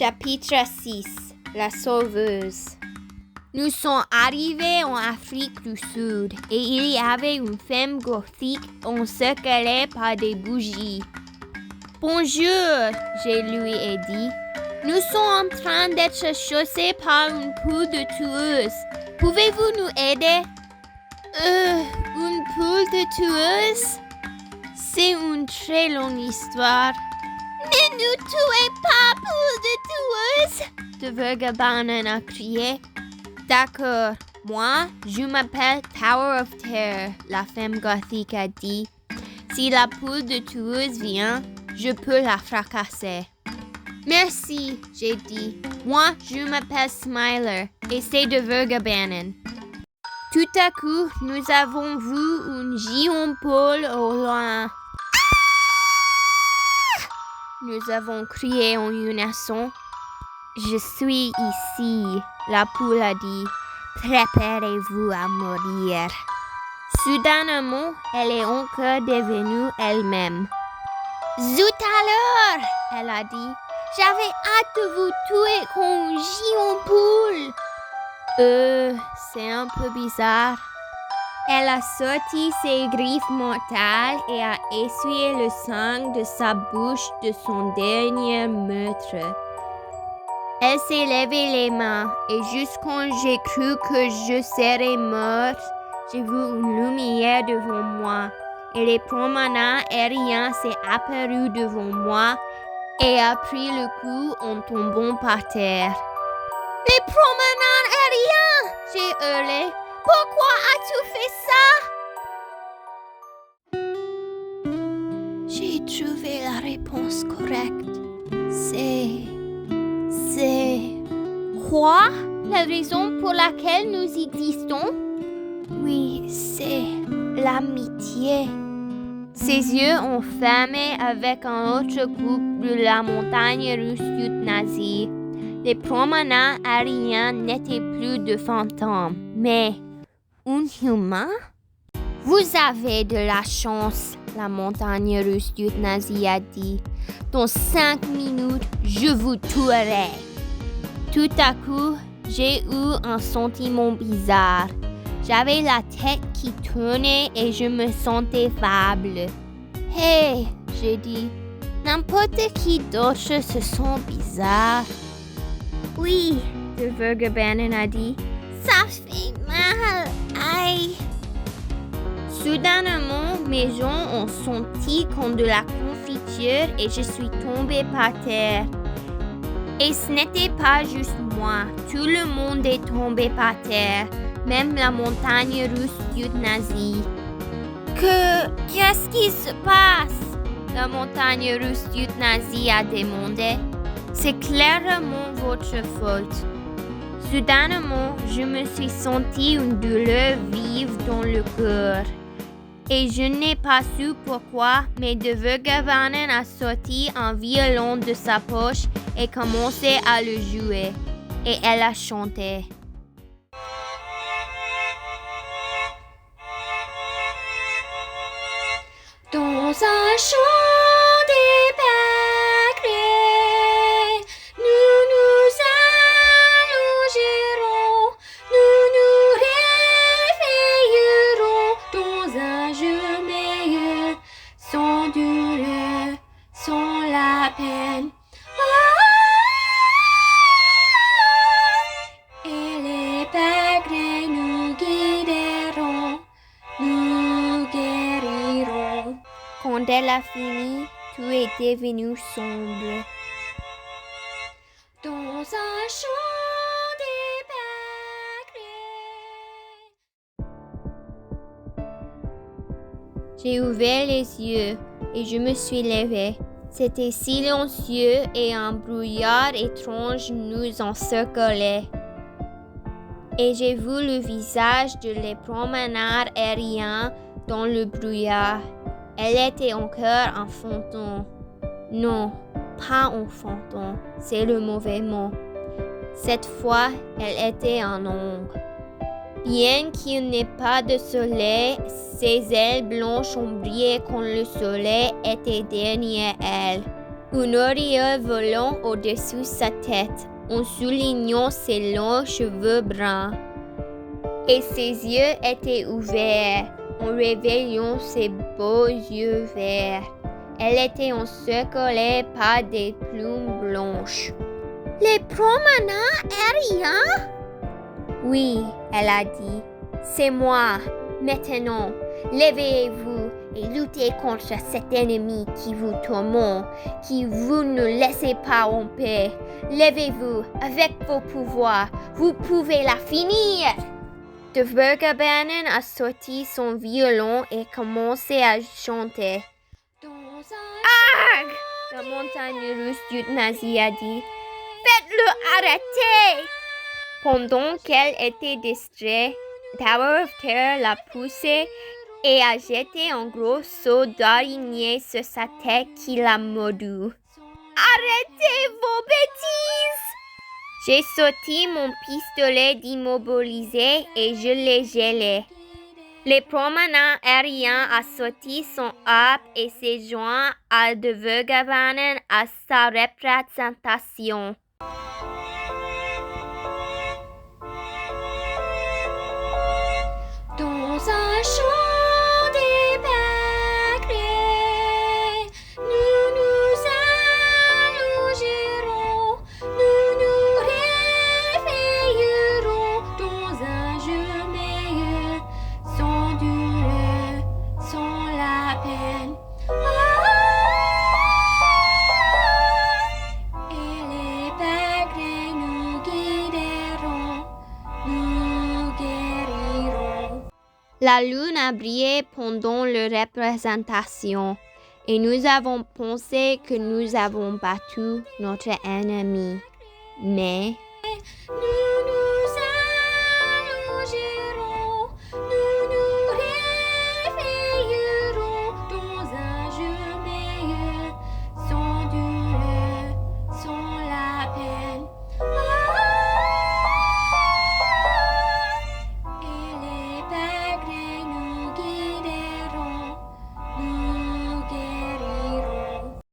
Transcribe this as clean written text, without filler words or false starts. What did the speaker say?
Chapitre 6. La sauveuse. Nous sommes arrivés en Afrique du Sud et il y avait une femme gothique encerclée par des bougies. Bonjour, je lui ai dit. Nous sommes en train d'être chaussés par une poule de tueuse. Pouvez-vous nous aider? Une poule de tueuse? C'est une très longue histoire. Ne nous tuez pas, poule de tueuse! De Vögelbärnen a crié. D'accord, moi, je m'appelle Tower of Terror, la femme gothique a dit. Si la poule de tueuse vient, je peux la fracasser. Merci, j'ai dit. Moi, je m'appelle Smiler et c'est de Vögelbärnen. Tout à coup, nous avons vu une géante poule au loin. Nous avons crié en unisson. Je suis ici, la poule a dit. Préparez-vous à mourir. Soudainement, elle est encore devenue elle-même. Zut alors, elle a dit. J'avais hâte de vous tuer comme une géante poule. C'est un peu bizarre. Elle a sorti ses griffes mortelles et a essuyé le sang de sa bouche de son dernier meurtre. Elle s'est levée les mains et juste quand j'ai cru que je serais morte, j'ai vu une lumière devant moi et les promeneurs aériens s'est apparu devant moi et a pris le coup en tombant par terre. Les promeneurs aériens! J'ai hurlé. Pourquoi as-tu fait ça? J'ai trouvé la réponse correcte. C'est... Quoi? La raison pour laquelle nous existons? Oui, c'est l'amitié. Ses yeux ont fermé avec un autre groupe de la montagne russe Yutnazi. Les promeneurs aériens n'étaient plus de fantômes, mais un humain? Vous avez de la chance, la montagne russe Yutnazi a dit. Dans 5 minutes, je vous tuerai. Tout à coup, j'ai eu un sentiment bizarre. J'avais la tête qui tournait et je me sentais faible. Hey, j'ai dit, n'importe qui d'autre se sent bizarre. Oui, de Vögelbärnen a dit. Ça fait mal, aïe. Soudainement, mes jambes ont senti comme de la confiture et je suis tombée par terre. Et ce n'était pas juste moi, tout le monde est tombé par terre, même la montagne russe Yutnazi. Qu'est-ce qui se passe? La montagne russe Yutnazi a demandé. C'est clairement votre faute. Soudainement, je me suis senti une douleur vive dans le cœur. Et je n'ai pas su pourquoi, mais de Vögelbärnen a sorti un violon de sa poche et commencé à le jouer. Et elle a chanté. Dans un champ d'épergrés, nous nous allongerons, nous nous réveillerons dans un jour meilleur, sans douleur, sans la peine. Et les pérégrins nous guideront, nous guériront. Quand elle a fini, tout est devenu sombre. Dans un champ d'épergrés. J'ai ouvert les yeux et je me suis levée. C'était silencieux et un brouillard étrange nous encerclait. Et j'ai vu le visage de les promeneurs aériens dans le brouillard. Elle était encore un fantôme. Non, pas un fantôme, c'est le mauvais mot. Cette fois, elle était un ombre. Bien qu'il n'y ait pas de soleil, ses ailes blanches ont brillé quand le soleil était derrière elle. un auréole volant au-dessus sa tête, en soulignant ses longs cheveux bruns. Et ses yeux étaient ouverts, en révélant ses beaux yeux verts. Elle était encerclée par des plumes blanches. Les promeneurs aériens? Oui, elle a dit. C'est moi. Maintenant, levez-vous et luttez contre cet ennemi qui vous tourmente, qui vous ne laissez pas en paix. Levez-vous avec vos pouvoirs. Vous pouvez la finir. De Vergabannen a sorti son violon et commencé à chanter. Arg! La montagne russe du nazi a dit. Faites-le arrêter! Pendant qu'elle était distraite, Tower of Terror l'a poussée et a jeté un gros seau d'araignée sur sa tête qui l'a mordu. Arrêtez vos bêtises! J'ai sorti mon pistolet d'immobiliser et je l'ai gelé. Le promeneur aérien a sorti son harpe et s'est joint à De Vergabannen à sa représentation. Dans un champ d'épergrés, nous nous allongerons, nous nous réveillerons dans un jour meilleur, sans douleur, sans la peine. Et les pérégrins nous guideront, nous guériront. La lune a brillé pendant la représentation et nous avons pensé que nous avons battu notre ennemi. Mais nous